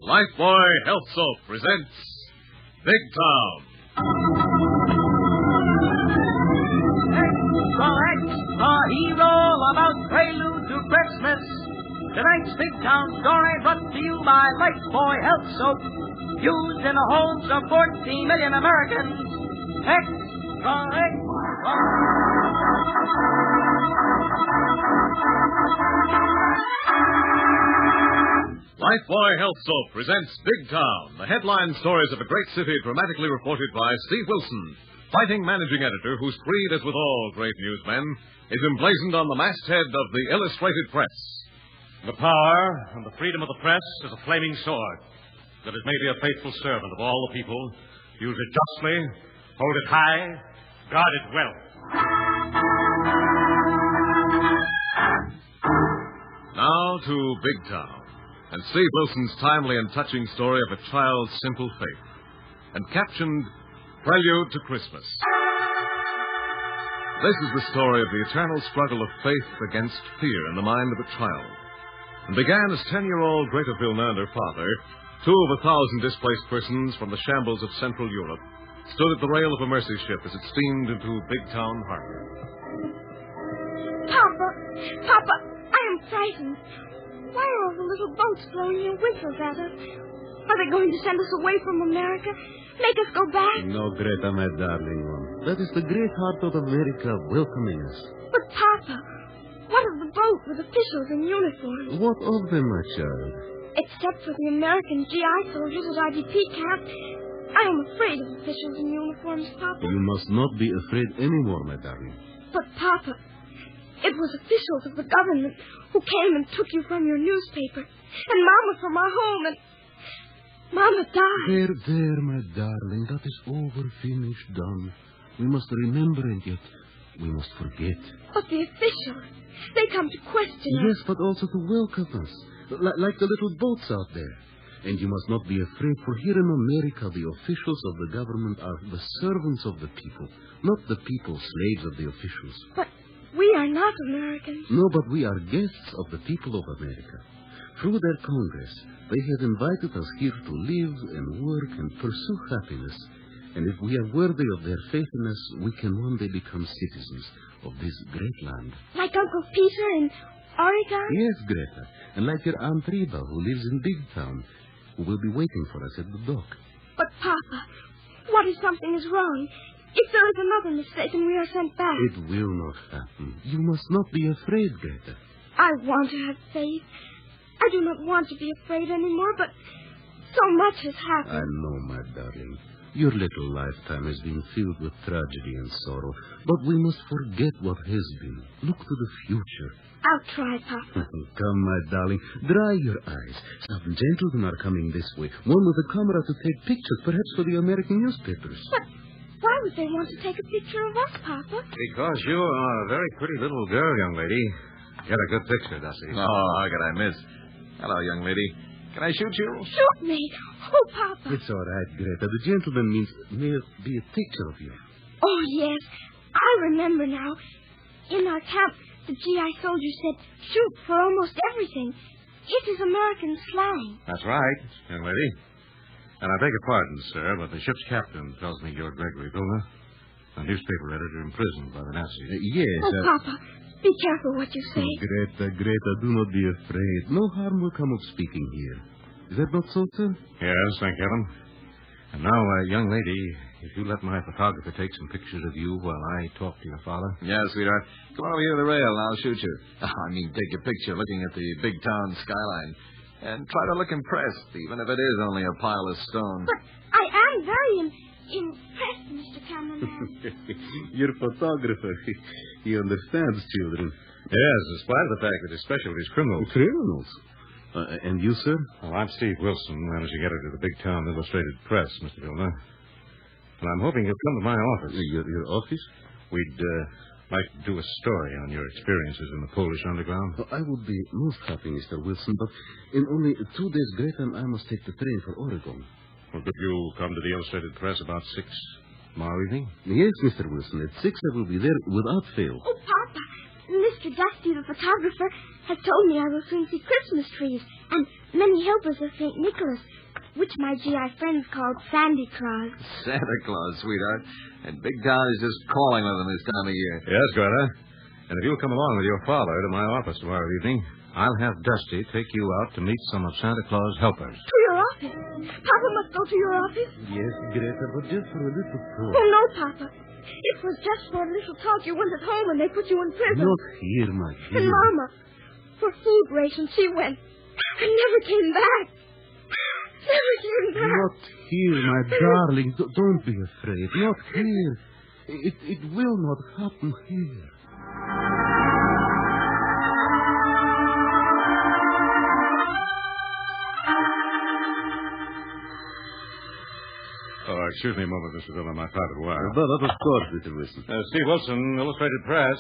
Lifebuoy Health Soap presents Big Town. Extra hero about prelude to Christmas. Tonight's Big Town story brought to you by Lifebuoy Health Soap, used in the homes of 40 million Americans. Extra. Lifebuoy Health Soap presents Big Town, the headline stories of a great city dramatically reported by Steve Wilson, fighting managing editor whose creed, as with all great newsmen, is emblazoned on the masthead of the Illustrated Press. The power and the freedom of the press is a flaming sword, that it may be a faithful servant of all the people. Use it justly, hold it high, guard it well. Now to Big Town, and Steve Wilson's timely and touching story of a child's simple faith, and captioned Prelude to Christmas. This is the story of the eternal struggle of faith against fear in the mind of a child, and began as 10-year-old Greta Vilna and her father, 2 of 1,000 displaced persons from the shambles of Central Europe, stood at the rail of a mercy ship as it steamed into Big Town harbor. Papa, I am frightened. Why are all the little boats blowing their whistles at us? Are they going to send us away from America? Make us go back? No, Greta, my darling one. That is the great heart of America welcoming us. But, Papa, what of the boat with officials in uniform? What of them, my child? Except for the American GI soldiers at IDP camp, I am afraid of officials in uniforms, Papa. You must not be afraid anymore, my darling. But, Papa, it was officials of the government who came and took you from your newspaper, and Mama from our home, and Mama died. There, my darling. That is over, finished, done. We must remember, and yet we must forget. But the officials, they come to question us. Yes, but also to welcome us, like the little boats out there. And you must not be afraid, for here in America, the officials of the government are the servants of the people, not the people slaves of the officials. But we are not Americans. No, but we are guests of the people of America. Through their Congress, they have invited us here to live and work and pursue happiness. And if we are worthy of their faithfulness, we can one day become citizens of this great land. Like Uncle Peter in Oregon? Yes, Greta. And like your Aunt Reba, who lives in Big Town, who will be waiting for us at the dock. But, Papa, what if something is wrong? If there is another mistake and we are sent back? It will not happen. You must not be afraid, Greta. I want to have faith. I do not want to be afraid anymore, but so much has happened. I know, my darling. Your little lifetime has been filled with tragedy and sorrow, but we must forget what has been. Look to the future. I'll try, Papa. Come, my darling. Dry your eyes. Some gentlemen are coming this way. One with a camera to take pictures, perhaps for the American newspapers. But why would they want to take a picture of us, Papa? Because you are a very pretty little girl, young lady. Get a good picture, Dusty. Oh, how could I miss? Hello, young lady. Can I shoot you? Shoot me. Oh, Papa. It's all right, Greta. The gentleman means may be a picture of you. Oh, yes. I remember now. In our camp, the GI soldier said, shoot for almost everything. It is American slang. That's right, young lady. And I beg your pardon, sir, but the ship's captain tells me you're Gregory Vilna, a newspaper editor imprisoned by the Nazis. Yes. Oh, Papa, be careful what you say. Greta, do not be afraid. No harm will come of speaking here. Is that not so, sir? Yes, thank heaven. And now, young lady, if you let my photographer take some pictures of you while I talk to your father. Yes, sweetheart. Come over here to the rail and I'll shoot you. Take a picture looking at the Big Town skyline. And try to look impressed, even if it is only a pile of stone. But I am very impressed, Mr. Cameraman. Your photographer, he understands children. Yes, in spite of the fact that his specialty is criminals. Criminals? And you, sir? Well, I'm Steve Wilson, managing editor of the Big Town Illustrated Press, Mr. Vilna. And I'm hoping you'll come to my office. Your office? We'd like to do a story on your experiences in the Polish underground. Well, I would be most happy, Mr. Wilson, but in only 2 days, Greta and I must take the train for Oregon. Well, could you come to the Illustrated Press about 6 tomorrow evening? Yes, Mr. Wilson. At 6 I will be there without fail. Oh, Papa, Mr. Dusty, the photographer, has told me I will soon see Christmas trees and many helpers of St. Nicholas, which my GI friends called Sandy Claus. Santa Claus, sweetheart. And Big Town is just calling with them this time of year. Yes, Greta. And if you'll come along with your father to my office tomorrow evening, I'll have Dusty take you out to meet some of Santa Claus' helpers. To your office? Papa must go to your office? Yes, Greta, but just for a little talk. Oh, no, Papa. It was just for a little talk. You went at home and they put you in prison. Not here, my dear. And Mama, for food rations, she went and never came back. Never came back. Not here, my darling. Don't be afraid. Not here. It will not happen here. Oh, excuse me a moment, Mr. Dillon. My private wire. But of course, Mr. Wilson. Steve Wilson, Illustrated Press.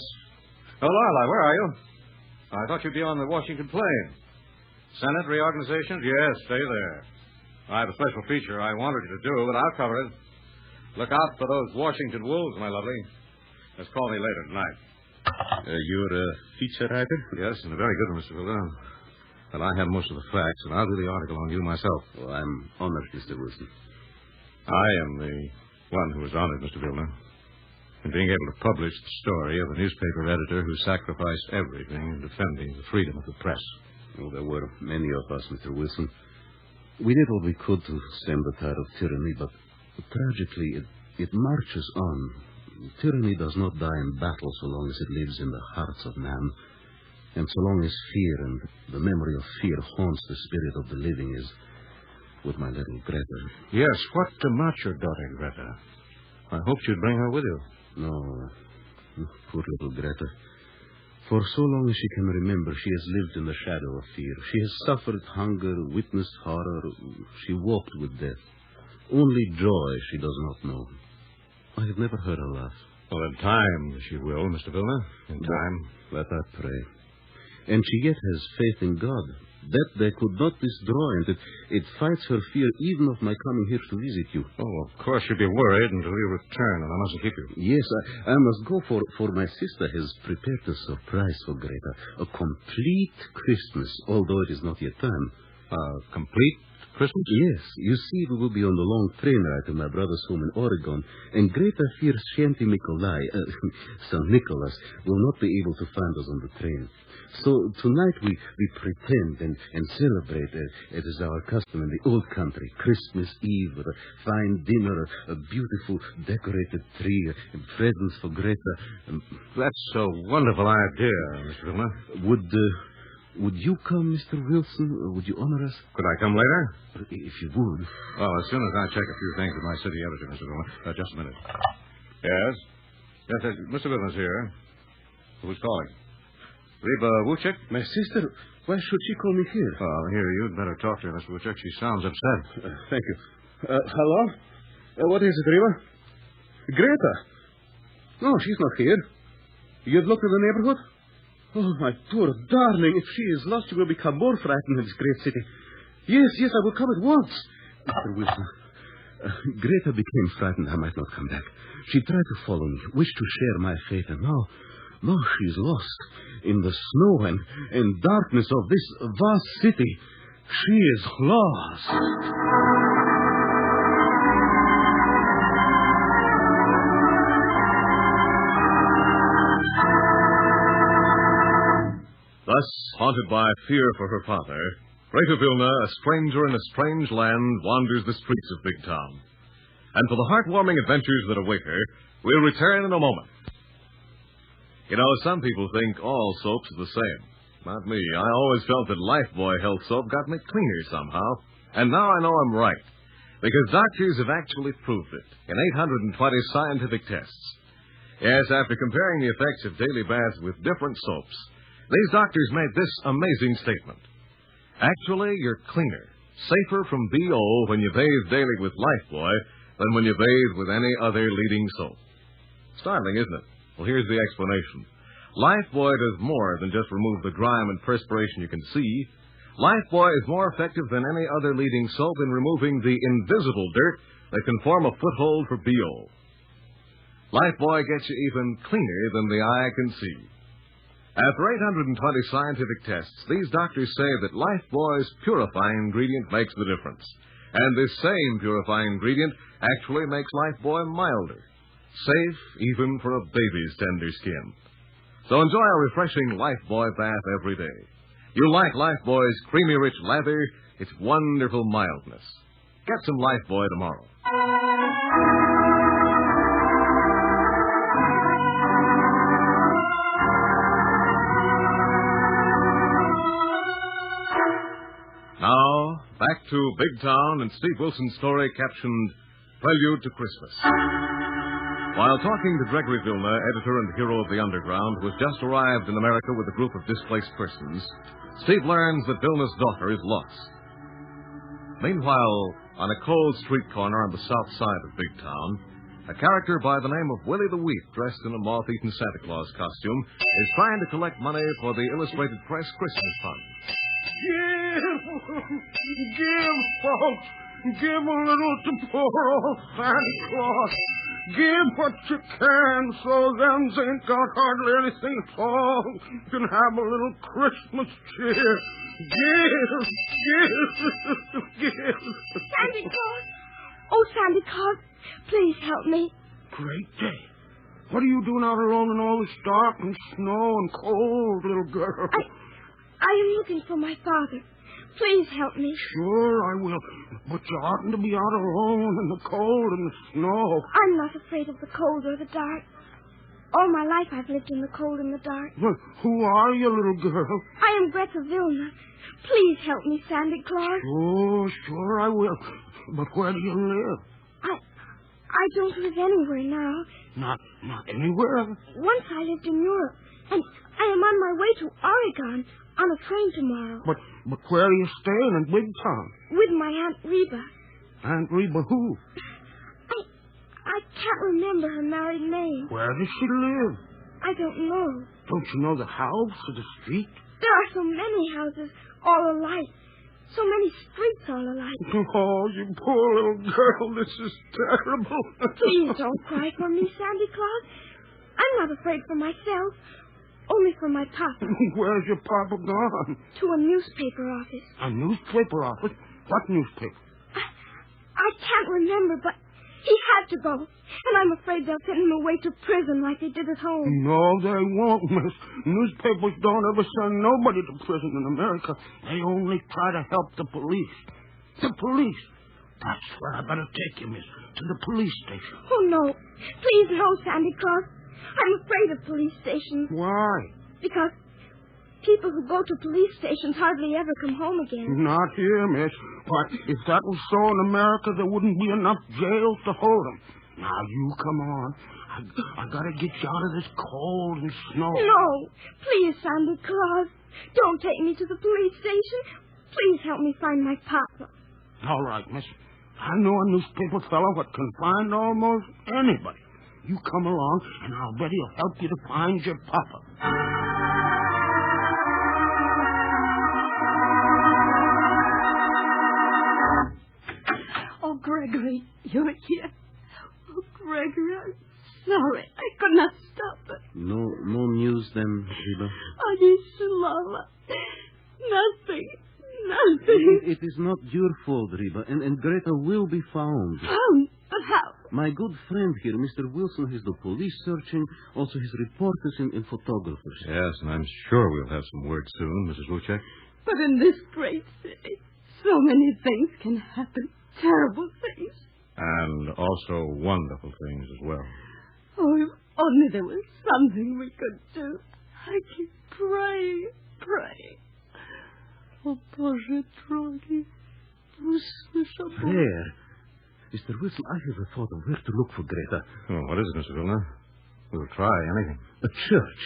Oh, Lorelei, where are you? I thought you'd be on the Washington plane. Senate reorganization? Yes, stay there. I have a special feature I wanted you to do, but I'll cover it. Look out for those Washington wolves, my lovely. Just call me later tonight. You're a feature writer? Yes, and a very good one, Mr. Dillon. But I have most of the facts, and I'll do the article on you myself. Oh, I'm honored, Mr. Wilson. I am the one who is honored, Mr. Vilna, in being able to publish the story of a newspaper editor who sacrificed everything in defending the freedom of the press. Oh, there were many of us, Mr. Wilson. We did all we could to stem the tide of tyranny, but tragically, it marches on. Tyranny does not die in battle so long as it lives in the hearts of man. And so long as fear and the memory of fear haunts the spirit of the living is with my little Greta. Yes, what about your daughter, Greta? I hoped you'd bring her with you. No, poor little Greta. For so long as she can remember, she has lived in the shadow of fear. She has suffered hunger, witnessed horror. She walked with death. Only joy she does not know. I have never heard her laugh. Well, in time she will, Mr. Vilna. In time. Let her pray. And she yet has faith in God. That they could not destroy, and it fights her fear even of my coming here to visit you. Oh, of course you'd be worried until you return, and I mustn't keep you. Yes, I must go, for my sister has prepared a surprise for Greta. A complete Christmas, although it is not yet time. Complete Christmas? Yes. You see, we will be on the long train ride to my brother's home in Oregon, and Greta fears Shanty St. Nicholas, will not be able to find us on the train. So tonight we pretend and celebrate, as is our custom in the old country. Christmas Eve with a fine dinner, a beautiful decorated tree, and presents for Greta. That's a wonderful idea, Mr. Vilna. Would you come, Mr. Wilson? Would you honor us? Could I come later? If you would. Well, as soon as I check a few things with my city editor, Mr. Vilna. Just a minute. Yes? Yes, Mr. Vilna's here. Who's calling? Reba Wuchik? My sister? Why should she call me here? Well, here, you'd better talk to her, Mr. Wuchik. She sounds upset. Thank you. Hello? What is it, Reba? Greta? No, she's not here. You've looked at the neighborhood? Oh, my poor darling. If she is lost, you will become more frightened in this great city. Yes, I will come at once. Mr. Wilson, Greta became frightened I might not come back. She tried to follow me, wished to share my fate, and now she is lost. In the snow and darkness of this vast city, she is lost. Thus, haunted by fear for her father, Greta Vilna, a stranger in a strange land, wanders the streets of Big Town. And for the heartwarming adventures that await her, we'll return in a moment. You know, some people think all soaps are the same. Not me. I always felt that Lifebuoy Health Soap got me cleaner somehow. And now I know I'm right. Because doctors have actually proved it in 820 scientific tests. Yes, after comparing the effects of daily baths with different soaps, these doctors made this amazing statement. Actually, you're cleaner, safer from BO when you bathe daily with Lifebuoy than when you bathe with any other leading soap. Startling, isn't it? Well, here's the explanation. Lifebuoy does more than just remove the grime and perspiration you can see. Lifebuoy is more effective than any other leading soap in removing the invisible dirt that can form a foothold for BO. Lifebuoy gets you even cleaner than the eye can see. After 820 scientific tests, these doctors say that Lifebuoy's purifying ingredient makes the difference. And this same purifying ingredient actually makes Lifebuoy milder, safe even for a baby's tender skin. So enjoy a refreshing Lifebuoy bath every day. You'll like Lifebuoy's creamy rich lather, its wonderful mildness. Get some Lifebuoy tomorrow. Now, back to Big Town and Steve Wilson's story captioned Prelude to Christmas. While talking to Gregory Vilna, editor and hero of the Underground, who has just arrived in America with a group of displaced persons, Steve learns that Vilna's daughter is lost. Meanwhile, on a cold street corner on the south side of Big Town, a character by the name of Willie the Wheat, dressed in a moth-eaten Santa Claus costume, is trying to collect money for the Illustrated Press Christmas Fund. Give, folks. Give a little to poor old Santa Claus. Give what you can so them ain't got hardly anything at all. Can have a little Christmas cheer. Give. Santa Claus! Oh, Santa Claus, please help me. Great day. What are you doing out alone in all this dark and snow and cold, little girl? I am looking for my father. Please help me. Sure, I will. But you oughtn't to be out alone in the cold and the snow. I'm not afraid of the cold or the dark. All my life I've lived in the cold and the dark. Well, who are you, little girl? I am Greta Vilna. Please help me, Santa Claus. Oh, sure I will. But where do you live? I don't live anywhere now. Not anywhere? Once I lived in Europe, and I am on my way to Oregon on a train tomorrow. But where are you staying in Big Town? With my Aunt Reba. Aunt Reba who? I can't remember her married name. Where does she live? I don't know. Don't you know the house or the street? There are so many houses all alike. So many streets all alike. Oh, you poor little girl, this is terrible. Please don't cry for me, Santa Claus. I'm not afraid for myself, only for my papa. Where's your papa gone? To a newspaper office. A newspaper office? What newspaper? I can't remember, but he had to go. And I'm afraid they'll send him away to prison like they did at home. No, they won't, miss. Newspapers don't ever send nobody to prison in America. They only try to help the police. The police. That's where I better take you, miss. To the police station. Oh, no. Please, no, Santa Claus. I'm afraid of police stations. Why? Because people who go to police stations hardly ever come home again. Not here, miss. Why, if that was so in America, there wouldn't be enough jails to hold them. Now, you come on. I gotta get you out of this cold and snow. No. Please, Santa Claus. Don't take me to the police station. Please help me find my papa. All right, miss. I know a newspaper fellow that can find almost anybody. You come along, and I'll bet he'll help you to find your papa. Oh, Gregory, you're here. Oh, Gregory, I'm sorry. I could not stop it. No news then, Reba? Lala. Nothing. It is not your fault, Reba, and Greta will be found. Found? But how? My good friend here, Mr. Wilson, has the police searching, also his reporters and photographers. Yes, and I'm sure we'll have some word soon, Mrs. Luchek. But in this great city, so many things can happen. Terrible things. And also wonderful things as well. Oh, if only there was something we could do. I keep praying. Oh, Boże drogi, usłyszał Bóg. There. Mr. Wilson, I have a thought of where to look for Greta. Oh, what is it, Mr. Vilna? We'll try anything. A church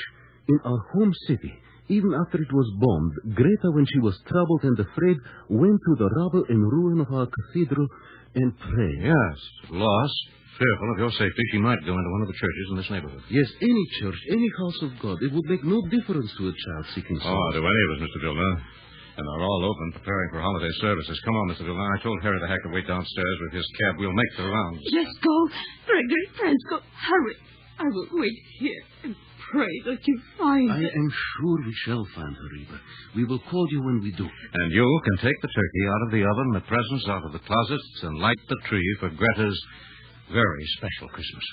in our home city. Even after it was bombed, Greta, when she was troubled and afraid, went to the rubble and ruin of our cathedral and prayed. Yes, lost, fearful of your safety, she might go into one of the churches in this neighborhood. Yes, any church, any house of God. It would make no difference to a child seeking souls. Oh, to any of us, Mr. Vilna. And they're all open, preparing for holiday services. Come on, Mr. Vilna. I told Harry the hack to wait downstairs with his cab. We'll make the rounds. Let's go. Gregory, friends, go. Hurry. I will wait here and pray that you find her. I am sure we shall find her, Eva. We will call you when we do. And you can take the turkey out of the oven, the presents out of the closets, and light the tree for Greta's very special Christmas.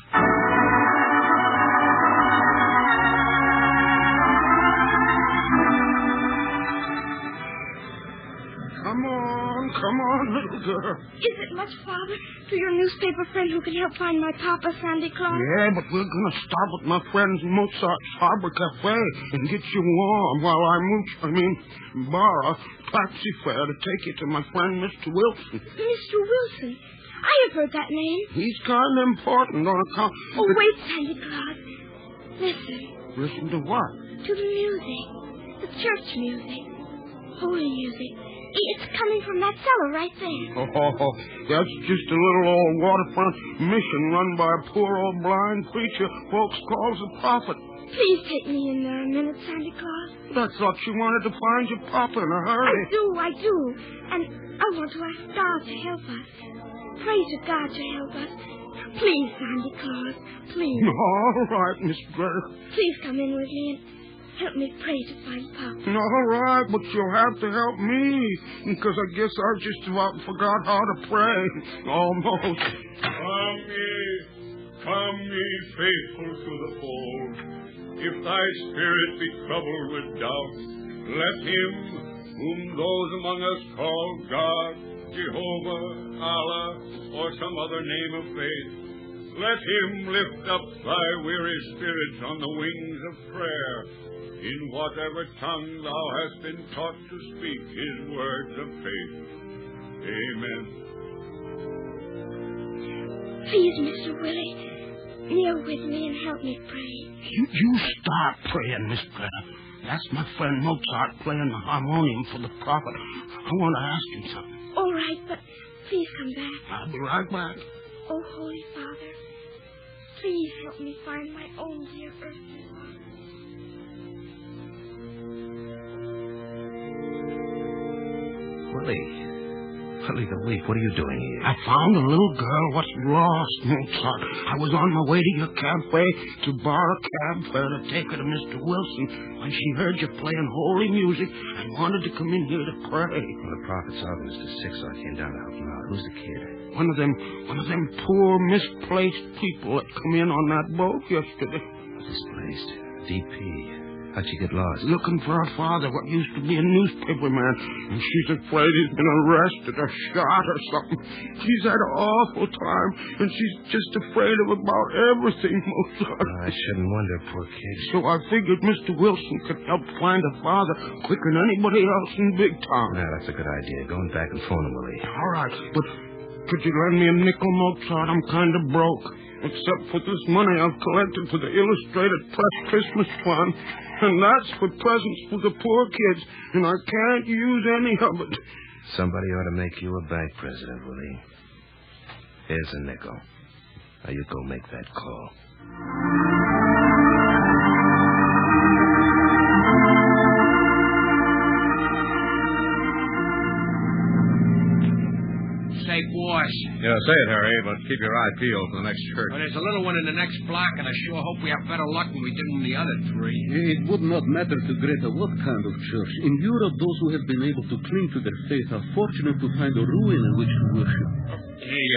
Come on, little girl. Is it much, Father, to your newspaper friend who can help find my Papa, Santa Claus? Yeah, but we're going to stop at my friend's Mozart's Harbor Cafe and get you warm while I borrow taxi fare to take you to my friend, Mr. Wilson. Mr. Wilson? I have heard that name. He's kind of important on account... Oh, wait, Santa Claus. Listen. Listen to what? To the music. The church music. Holy music. It's coming from that cellar right there. Oh, that's just a little old waterfront mission run by a poor old blind preacher folks calls a prophet. Please take me in there a minute, Santa Claus. I thought you wanted to find your papa in a hurry. I do. And I want to ask God to help us. Pray to God to help us. Please, Santa Claus, please. All right, Miss Greta. Please come in with me and help me pray to find Papa. All right, but you'll have to help me, because I guess I just about forgot how to pray. Almost. Come ye, faithful to the fold. If thy spirit be troubled with doubt, let him, whom those among us call God, Jehovah, Allah, or some other name of faith, let him lift up thy weary spirits on the wings of prayer, in whatever tongue thou hast been taught to speak his words of faith. Amen. Please, Mr. Willie, kneel with me and help me pray. You start praying, Miss Greta. That's my friend Mozart playing the harmonium for the prophet. I want to ask him something. All right, but please come back. I'll be right back. Oh, Holy Father, please help me find my own dear earthly father. Willie, the Leaf, what are you doing here? I found a little girl what's lost, Mozart. I was on my way to your cafe to borrow a cab fare to take her to Mr. Wilson when she heard you playing holy music and wanted to come in here to pray. Well, the prophet's oven is to 6, so I came down to help him out. Who's the kid? One of them poor, misplaced people that come in on that boat yesterday. Displaced? DP. How'd she get lost? Looking for her father, what used to be a newspaper man. And she's afraid he's been arrested or shot or something. She's had an awful time, and she's just afraid of about everything, Mozart. I shouldn't wonder, poor kid. So I figured Mr. Wilson could help find her father quicker than anybody else in Big Town. Yeah, that's a good idea. Going back and phone him, Willie. All right, but could you lend me a nickel, Mozart? I'm kind of broke. Except for this money I've collected for the Illustrated Press Christmas Fund. And that's for presents for the poor kids. And I can't use any of it. Somebody ought to make you a bank president, Willie. Here's a nickel. Now you go make that call. Say, boss. Yeah, say it, Harry, but keep your eye peeled for the next church. Well, there's a little one in the next block, and I sure hope we have better luck than we did in the other 3. It would not matter to Greta what kind of church. In Europe, those who have been able to cling to their faith are fortunate to find a ruin in which to worship. Hey,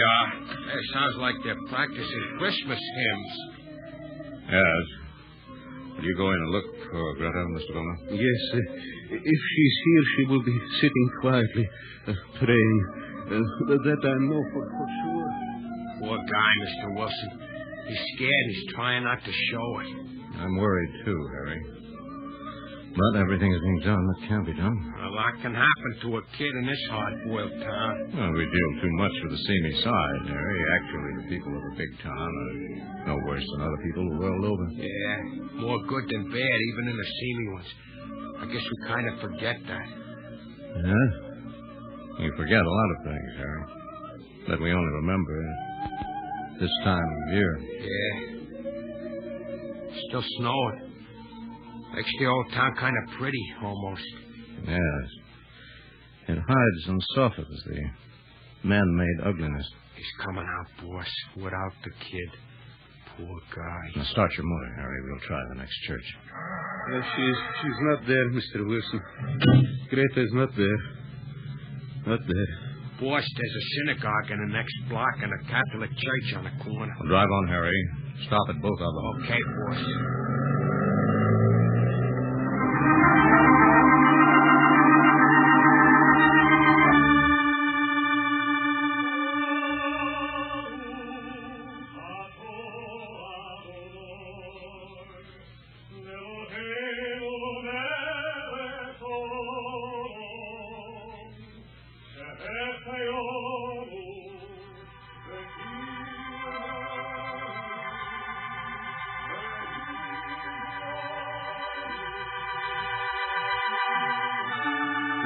it sounds like they're practicing Christmas hymns. Yes. Will you go in and look for Greta, Mr. Wilmer? Yes, if she's here, she will be sitting quietly, praying. That I know for sure. Poor guy, Mr. Wilson. He's scared. He's trying not to show it. I'm worried, too, Harry. But everything is being done that can be done. A lot can happen to a kid in this hard-boiled town. Well, we deal too much with the seamy side, Harry. Actually, the people of a big town are no worse than other people the world over. Yeah, more good than bad, even in the seamy ones. I guess we kind of forget that. Yeah? You forget a lot of things, Harry. That we only remember this time of year. Yeah. Still snowing. Makes the old town kind of pretty, almost. Yes. It hides and softens the man-made ugliness. He's coming out, boss, without the kid. Poor guy. Now start your motor, Harry. We'll try the next church. She's not there, Mr. Wilson. Greta is not there. Not there. Boss, there's a synagogue in the next block and a Catholic church on the corner. Well, drive on, Harry. Stop at both of them. Okay, boss.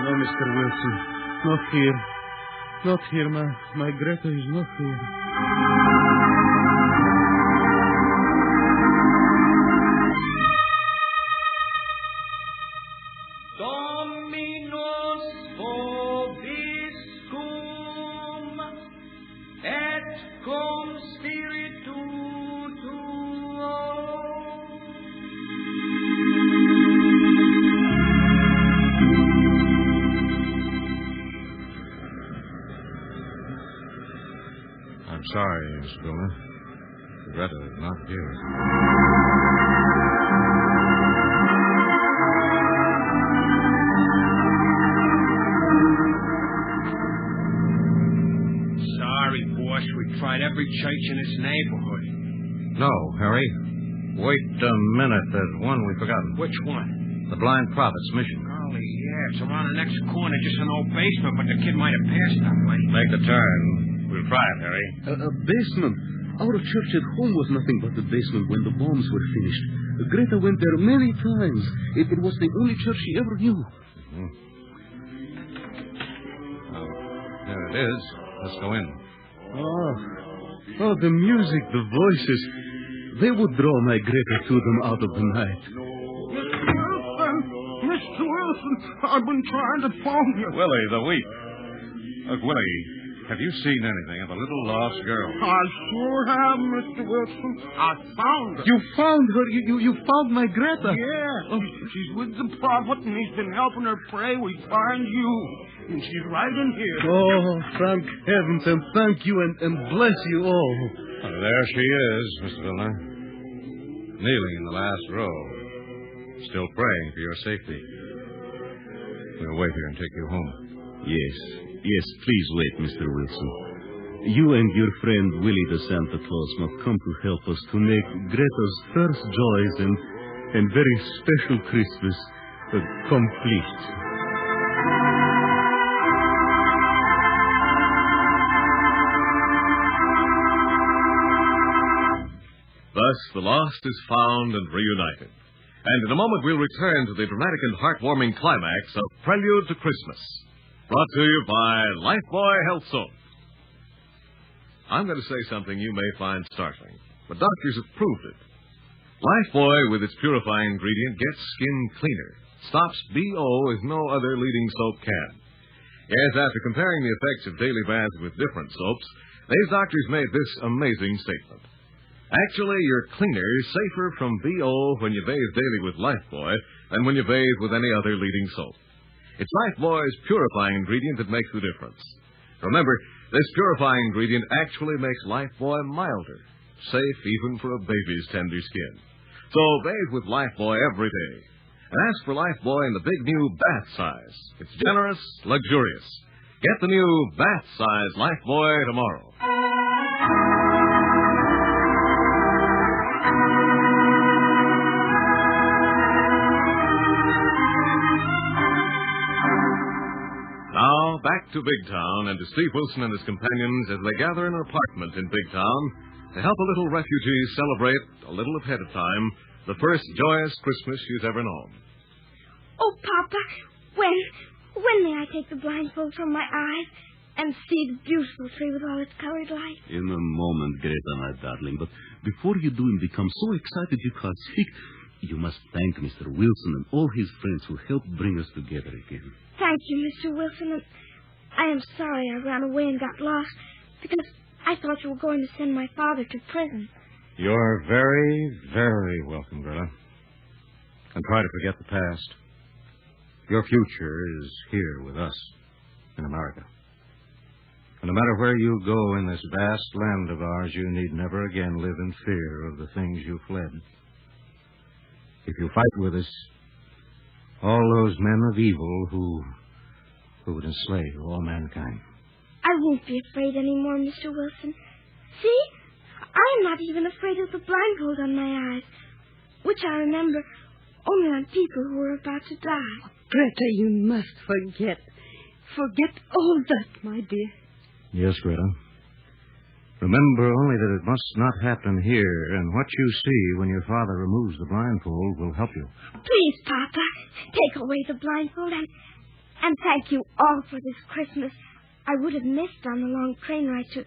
No, Mr. Wilson. Not here. Not here. My Greta is not here. Dominus vobiscum et cum spiritu tuo. I'm sorry, Miss Vilna. Greta is not here. Sorry, boss. We tried every church in this neighborhood. No, Harry. Wait a minute. There's one we've forgotten. Which one? The Blind Prophet's Mission. Golly, yeah. It's around the next corner, just an old basement, but the kid might have passed that way. Make the turn. We'll try it, Harry. A basement. Our church at home was nothing but a basement when the bombs were finished. Greta went there many times. It was the only church she ever knew. Mm-hmm. Oh, there it is. Let's go in. Oh, the music, the voices. They would draw my Greta to them out of the night. Mr. Wilson, I've been trying to phone you. Willie, the wheat. Look, Willie, have you seen anything of a little lost girl? I sure have, Mr. Wilson. I found her. You found her? You found my Greta? Yeah. She's with the prophet, and he's been helping her pray we find you. And she's right in here. Oh, thank heavens, and thank you, and bless you all. Oh, there she is, Mr. Vilna. Kneeling in the last row. Still praying for your safety. We'll wait here and take you home. Yes, please wait, Mr. Wilson. You and your friend Willie the Santa Claus must come to help us to make Greta's first joys and very special Christmas complete. Thus, the lost is found and reunited. And in a moment, we'll return to the dramatic and heartwarming climax of Prelude to Christmas. Brought to you by Lifebuoy Health Soap. I'm going to say something you may find startling, but doctors have proved it. Lifebuoy, with its purifying ingredient, gets skin cleaner. Stops BO as no other leading soap can. Yes, after comparing the effects of daily baths with different soaps, these doctors made this amazing statement. Actually, you're cleaner, safer from BO when you bathe daily with Lifebuoy than when you bathe with any other leading soap. It's Lifebuoy's purifying ingredient that makes the difference. Remember, this purifying ingredient actually makes Lifebuoy milder, safe even for a baby's tender skin. So bathe with Lifebuoy every day. And ask for Lifebuoy in the big new bath size. It's generous, luxurious. Get the new bath size Lifebuoy tomorrow. Now, back to Big Town and to Steve Wilson and his companions as they gather in an apartment in Big Town to help a little refugee celebrate, a little ahead of time, the first joyous Christmas she's ever known. Oh, Papa, when may I take the blindfold from my eyes and see the beautiful tree with all its colored lights? In a moment, Greta, my darling. But before you do and become so excited you can't speak, you must thank Mr. Wilson and all his friends who helped bring us together again. Thank you, Mr. Wilson. And I am sorry I ran away and got lost because I thought you were going to send my father to prison. You're very, very welcome, Greta. And try to forget the past. Your future is here with us in America. And no matter where you go in this vast land of ours, you need never again live in fear of the things you fled. If you fight with us, all those men of evil who would enslave all mankind. I won't be afraid anymore, Mr. Wilson. See? I am not even afraid of the blindfold on my eyes, which I remember only on people who are about to die. Greta, you must forget. Forget all that, my dear. Yes, Greta. Remember only that it must not happen here, and what you see when your father removes the blindfold will help you. Please, Papa, take away the blindfold, and thank you all for this Christmas. I would have missed on the long train ride to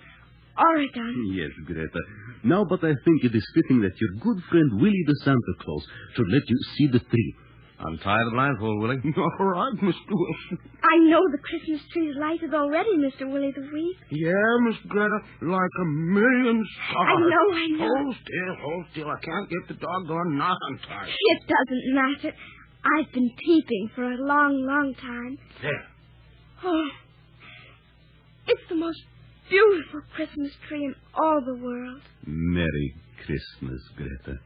Oregon. Yes, Greta. Now, but I think it is fitting that your good friend Willie the Santa Claus should let you see the tree. Untie the blindfold, Willie. All right, Mr. Wilson. I know the Christmas tree is lighted already, Mr. Willie the Weep. Yeah, Miss Greta, like a million stars. I know. Hold still. I can't get the doggone knot untied. It doesn't matter. I've been peeping for a long, long time. There. Oh, it's the most beautiful Christmas tree in all the world. Merry Christmas, Greta.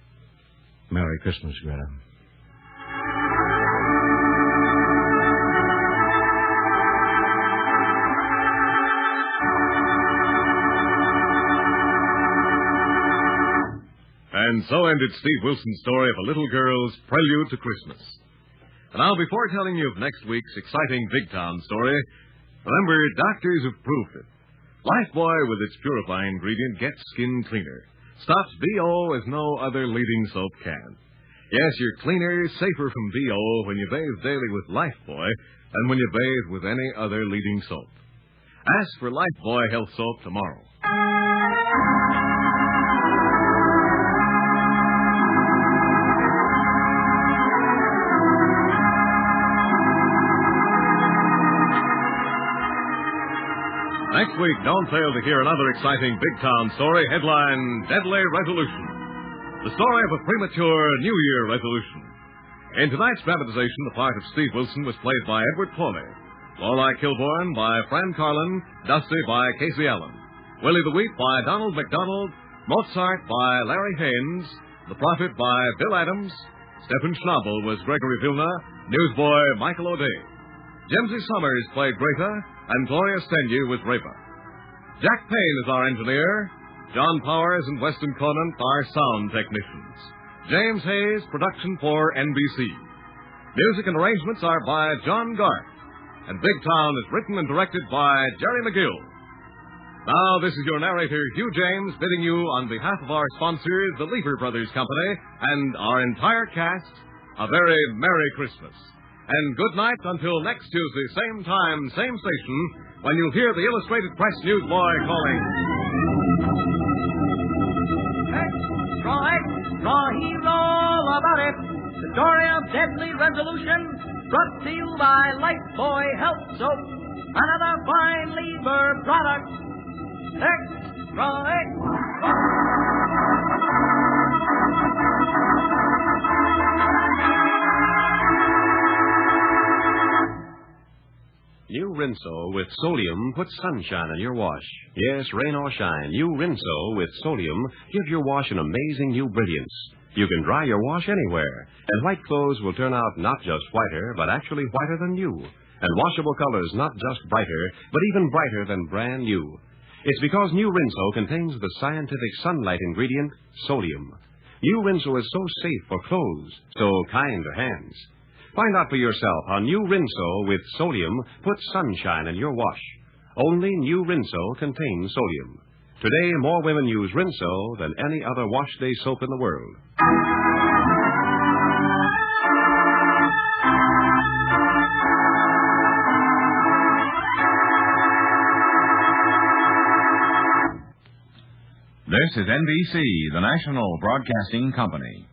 Merry Christmas, Greta. And so ended Steve Wilson's story of a little girl's prelude to Christmas. And now, before telling you of next week's exciting Big Town story, remember, doctors have proved it. Lifebuoy, with its purifying ingredient, gets skin cleaner. Stops BO as no other leading soap can. Yes, you're cleaner, safer from BO when you bathe daily with Lifebuoy than when you bathe with any other leading soap. Ask for Lifebuoy Health Soap tomorrow. Next week, don't fail to hear another exciting Big Town story, headlined Deadly Resolution. The story of a premature New Year resolution. In tonight's dramatization, the part of Steve Wilson was played by Edward Pawley, Lorelei Kilbourne by Fran Carlon, Dusty by Casey Allen, Willie the Weep by Donald McDonald, Mozart by Larry Haynes, The Prophet by Bill Adams, Stephen Schnabel was Gregory Vilna, newsboy Michael O'Day. Jimsy Summers played Greta, and Gloria Stenyu was Reba. Jack Payne is our engineer. John Powers and Weston Conant are sound technicians. James Hayes, production for NBC. Music and arrangements are by John Garth. And Big Town is written and directed by Jerry McGill. Now, this is your narrator, Hugh James, bidding you on behalf of our sponsors, the Lever Brothers Company, and our entire cast, a very Merry Christmas. And good night until next Tuesday, same time, same station, when you'll hear the Illustrated Press newsboy calling. Extra hero about it. The story of deadly resolution, brought to you by Lifebuoy Health Soap, another fine Lever product. Extra. New Rinso with Solium puts sunshine in your wash. Yes, rain or shine, new Rinso with Solium gives your wash an amazing new brilliance. You can dry your wash anywhere, and white clothes will turn out not just whiter, but actually whiter than new. And washable colors not just brighter, but even brighter than brand new. It's because new Rinso contains the scientific sunlight ingredient, Solium. New Rinso is so safe for clothes, so kind to hands. Find out for yourself how new Rinso with Solium puts sunshine in your wash. Only new Rinso contains Solium. Today, more women use Rinso than any other wash day soap in the world. This is NBC, the national broadcasting company.